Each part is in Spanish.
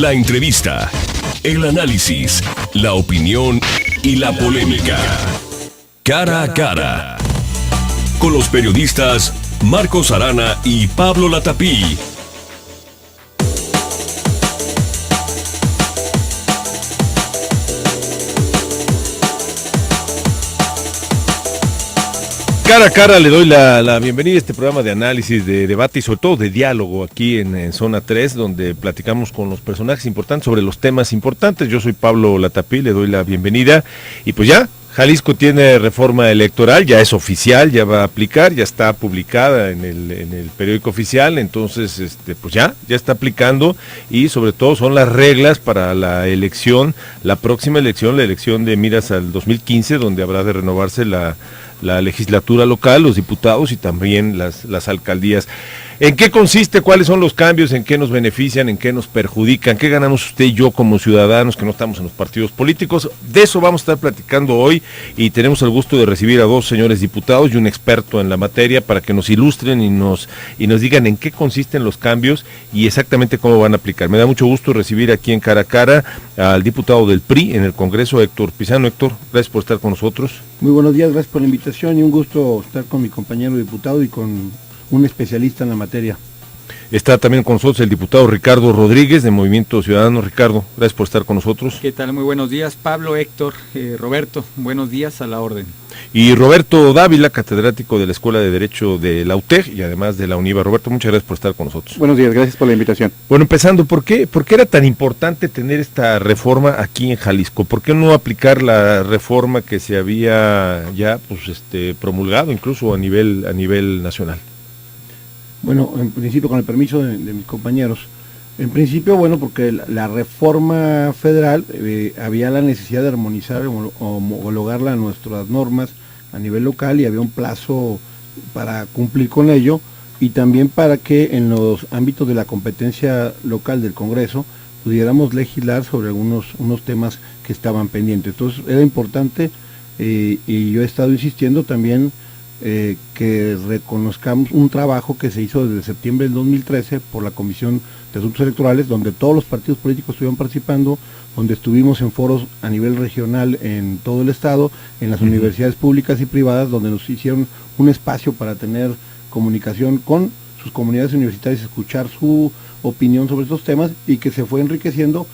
La entrevista, el análisis, la opinión y la polémica. Cara a cara. Con los periodistas Marcos Arana y Pablo Latapí. Cara a cara le doy la bienvenida a este programa de análisis, de debate y sobre todo de diálogo aquí en Zona 3, donde platicamos con los personajes importantes sobre los temas importantes. Yo soy Pablo Latapí, le doy la bienvenida y pues ya, Jalisco tiene reforma electoral, ya es oficial, ya va a aplicar, ya está publicada en el periódico oficial, entonces pues ya está aplicando y sobre todo son las reglas para la elección, la próxima elección, la elección de miras al 2015, donde habrá de renovarse la legislatura local, los diputados y también las alcaldías. ¿En qué consiste? ¿Cuáles son los cambios? ¿En qué nos benefician? ¿En qué nos perjudican? ¿Qué ganamos usted y yo como ciudadanos que no estamos en los partidos políticos? De eso vamos a estar platicando hoy y tenemos el gusto de recibir a dos señores diputados y un experto en la materia para que nos ilustren y nos digan en qué consisten los cambios y exactamente cómo van a aplicar. Me da mucho gusto recibir aquí en Cara a Cara al diputado del PRI en el Congreso, Héctor Pizano. Héctor, gracias por estar con nosotros. Muy buenos días, gracias por la invitación y un gusto estar con mi compañero diputado y con un especialista en la materia. Está también con nosotros el diputado Ricardo Rodríguez de Movimiento Ciudadano. Ricardo, gracias por estar con nosotros. ¿Qué tal? Muy buenos días, Pablo, Héctor, Roberto, buenos días, a la orden. Y Roberto Dávila, catedrático de la Escuela de Derecho de la UTEG y además de la UNIVA. Roberto, muchas gracias por estar con nosotros. Buenos días, gracias por la invitación. Bueno, empezando, ¿por qué era tan importante tener esta reforma aquí en Jalisco? ¿Por qué no aplicar la reforma que se había ya promulgado incluso a nivel nacional? Bueno, en principio, con el permiso de mis compañeros, en principio, bueno, porque la reforma federal había la necesidad de armonizar o homologarla a nuestras normas a nivel local y había un plazo para cumplir con ello y también para que en los ámbitos de la competencia local del Congreso pudiéramos legislar sobre unos temas que estaban pendientes. Entonces era importante y yo he estado insistiendo también que reconozcamos un trabajo que se hizo desde septiembre del 2013 por la Comisión de Asuntos Electorales, donde todos los partidos políticos estuvieron participando, donde estuvimos en foros a nivel regional en todo el estado, en las universidades públicas y privadas, donde nos hicieron un espacio para tener comunicación con sus comunidades universitarias, escuchar su opinión sobre estos temas y que se fue enriqueciendo.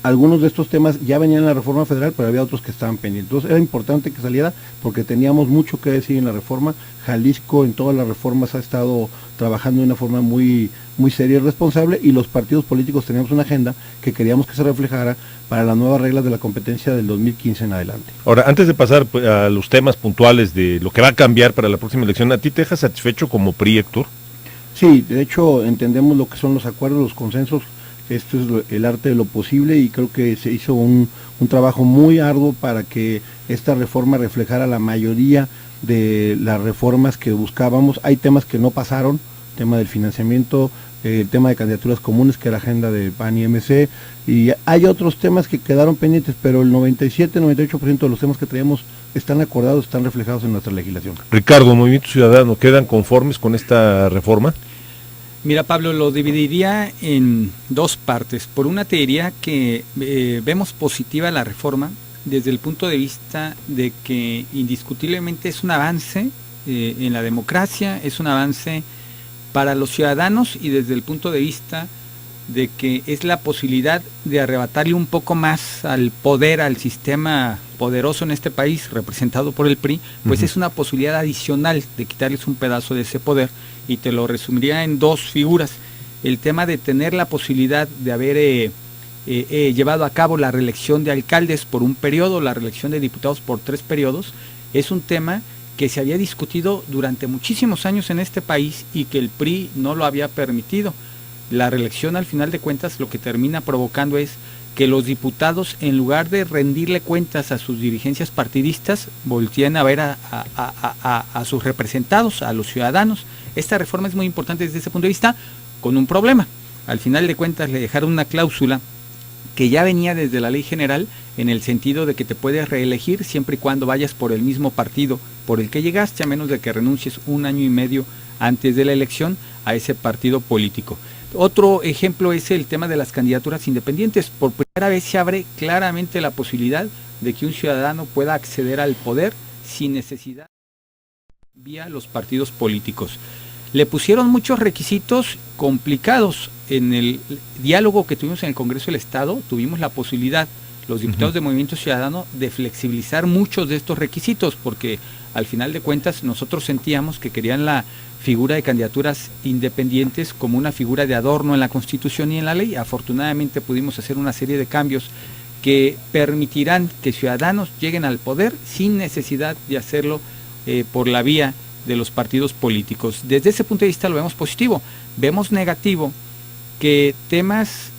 Algunos de estos temas ya venían en la reforma federal, pero había otros que estaban pendientes. Entonces era importante que saliera porque teníamos mucho que decir en la reforma. Jalisco en todas las reformas ha estado trabajando de una forma muy, muy seria y responsable y los partidos políticos teníamos una agenda que queríamos que se reflejara para las nuevas reglas de la competencia del 2015 en adelante. Ahora, antes de pasar a los temas puntuales de lo que va a cambiar para la próxima elección, ¿a ti te deja satisfecho como PRI, Héctor? Sí, de hecho entendemos lo que son los acuerdos, los consensos. Esto es el arte de lo posible y creo que se hizo un trabajo muy arduo para que esta reforma reflejara la mayoría de las reformas que buscábamos. Hay temas que no pasaron, tema del financiamiento, el tema de candidaturas comunes, que era agenda de PAN y MC, y hay otros temas que quedaron pendientes, pero el 97-98% de los temas que traíamos están acordados, están reflejados en nuestra legislación. Ricardo, Movimiento Ciudadano, ¿quedan conformes con esta reforma? Mira, Pablo, lo dividiría en dos partes. Por una, te diría que vemos positiva la reforma desde el punto de vista de que indiscutiblemente es un avance en la democracia, es un avance para los ciudadanos y desde el punto de vista de que es la posibilidad de arrebatarle un poco más al poder, al sistema poderoso en este país, representado por el PRI, pues es una posibilidad adicional de quitarles un pedazo de ese poder, y te lo resumiría en dos figuras. El tema de tener la posibilidad de haber llevado a cabo la reelección de alcaldes por un periodo, la reelección de diputados por 3 periodos, es un tema que se había discutido durante muchísimos años en este país y que el PRI no lo había permitido. La reelección, al final de cuentas, lo que termina provocando es que los diputados, en lugar de rendirle cuentas a sus dirigencias partidistas, volteen a ver a sus representados, a los ciudadanos. Esta reforma es muy importante desde ese punto de vista, con un problema. Al final de cuentas le dejaron una cláusula que ya venía desde la ley general, en el sentido de que te puedes reelegir siempre y cuando vayas por el mismo partido por el que llegaste, a menos de que renuncies 1 año y medio antes de la elección a ese partido político. Otro ejemplo es el tema de las candidaturas independientes. Por primera vez se abre claramente la posibilidad de que un ciudadano pueda acceder al poder sin necesidad vía los partidos políticos. Le pusieron muchos requisitos complicados. En el diálogo que tuvimos en el Congreso del Estado, tuvimos la posibilidad, los diputados de Movimiento Ciudadano, de flexibilizar muchos de estos requisitos, porque al final de cuentas nosotros sentíamos que querían la figura de candidaturas independientes como una figura de adorno en la Constitución y en la ley. Afortunadamente pudimos hacer una serie de cambios que permitirán que ciudadanos lleguen al poder sin necesidad de hacerlo por la vía de los partidos políticos. Desde ese punto de vista lo vemos positivo. Vemos negativo que temas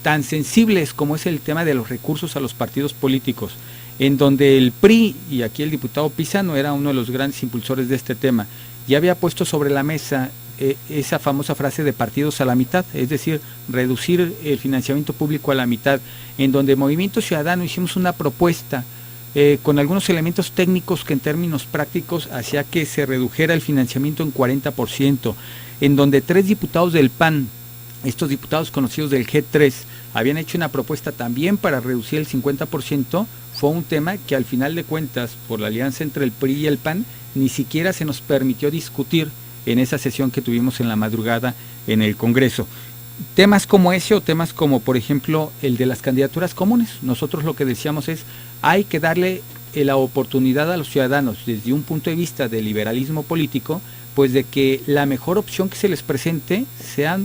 tan sensibles como es el tema de los recursos a los partidos políticos, en donde el PRI, y aquí el diputado Pizano era uno de los grandes impulsores de este tema, ya había puesto sobre la mesa esa famosa frase de partidos a la mitad, es decir, reducir el financiamiento público a la mitad, en donde Movimiento Ciudadano hicimos una propuesta con algunos elementos técnicos que en términos prácticos hacía que se redujera el financiamiento en 40%, en donde 3 diputados del PAN, estos diputados conocidos del G3, habían hecho una propuesta también para reducir el 50%, fue un tema que al final de cuentas, por la alianza entre el PRI y el PAN, ni siquiera se nos permitió discutir en esa sesión que tuvimos en la madrugada en el Congreso. Temas como ese o temas como, por ejemplo, el de las candidaturas comunes. Nosotros lo que decíamos es, hay que darle la oportunidad a los ciudadanos, desde un punto de vista del liberalismo político, pues de que la mejor opción que se les presente sea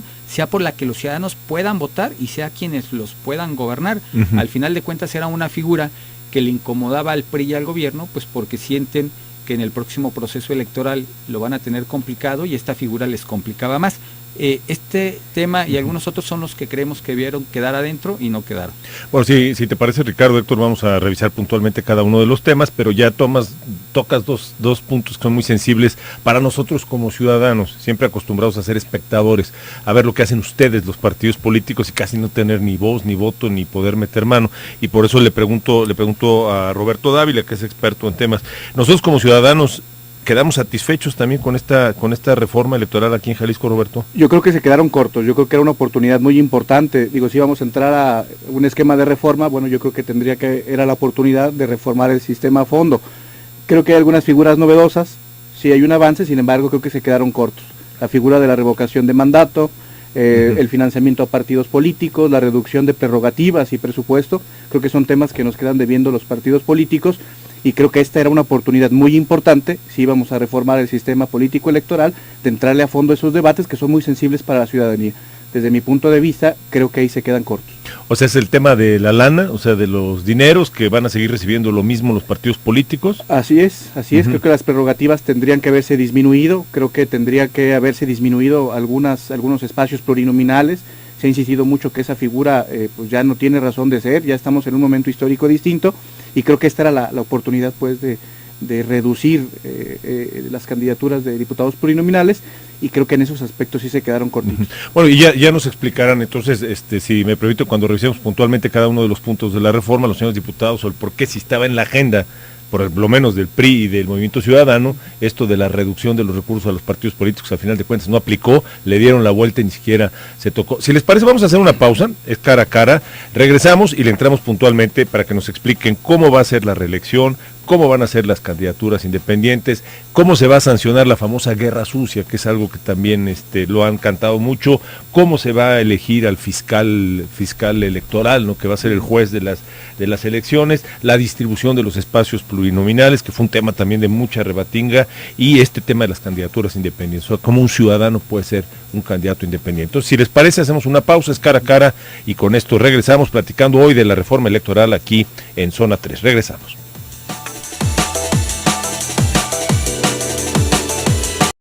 por la que los ciudadanos puedan votar y sea quienes los puedan gobernar. Al final de cuentas era una figura que le incomodaba al PRI y al gobierno, pues porque sienten que en el próximo proceso electoral lo van a tener complicado y esta figura les complicaba más. Este tema y algunos otros son los que creemos que debieron quedar adentro y no quedaron. Bueno, si te parece, Ricardo, Héctor, vamos a revisar puntualmente cada uno de los temas, pero ya tocas dos puntos que son muy sensibles para nosotros como ciudadanos, siempre acostumbrados a ser espectadores, a ver lo que hacen ustedes, los partidos políticos, y casi no tener ni voz, ni voto, ni poder meter mano. Y por eso le pregunto a Roberto Dávila, que es experto en temas. Nosotros como ciudadanos, ¿quedamos satisfechos también con esta reforma electoral aquí en Jalisco, Roberto? Yo creo que se quedaron cortos, yo creo que era una oportunidad muy importante. Digo, si íbamos a entrar a un esquema de reforma, bueno, yo creo que era la oportunidad de reformar el sistema a fondo. Creo que hay algunas figuras novedosas, sí hay un avance, sin embargo creo que se quedaron cortos. La figura de la revocación de mandato, el financiamiento a partidos políticos, la reducción de prerrogativas y presupuesto, creo que son temas que nos quedan debiendo los partidos políticos. Y creo que esta era una oportunidad muy importante, si íbamos a reformar el sistema político electoral, de entrarle a fondo a esos debates que son muy sensibles para la ciudadanía. Desde mi punto de vista, creo que ahí se quedan cortos. O sea, es el tema de la lana, o sea, de los dineros que van a seguir recibiendo lo mismo los partidos políticos. Así es, creo que las prerrogativas tendrían que haberse disminuido, creo que tendría que haberse disminuido algunos espacios plurinominales. Se ha insistido mucho que esa figura pues ya no tiene razón de ser, ya estamos en un momento histórico distinto, y creo que esta era la oportunidad pues de reducir las candidaturas de diputados plurinominales, y creo que en esos aspectos sí se quedaron cortitos. Bueno, y ya nos explicarán entonces, si me permito, cuando revisemos puntualmente cada uno de los puntos de la reforma, los señores diputados, o el por qué si estaba en la agenda, por lo menos del PRI y del Movimiento Ciudadano, esto de la reducción de los recursos a los partidos políticos, al final de cuentas no aplicó, le dieron la vuelta y ni siquiera se tocó. Si les parece, vamos a hacer una pausa, es cara a cara, regresamos y le entramos puntualmente para que nos expliquen cómo va a ser la reelección, cómo van a ser las candidaturas independientes, cómo se va a sancionar la famosa guerra sucia, que es algo que también lo han cantado mucho, cómo se va a elegir al fiscal electoral, ¿no?, que va a ser el juez de las elecciones, la distribución de los espacios plurinominales, que fue un tema también de mucha rebatinga, y este tema de las candidaturas independientes, o sea, cómo un ciudadano puede ser un candidato independiente. Entonces, si les parece, hacemos una pausa, es cara a cara, y con esto regresamos platicando hoy de la reforma electoral aquí en Zona 3. Regresamos.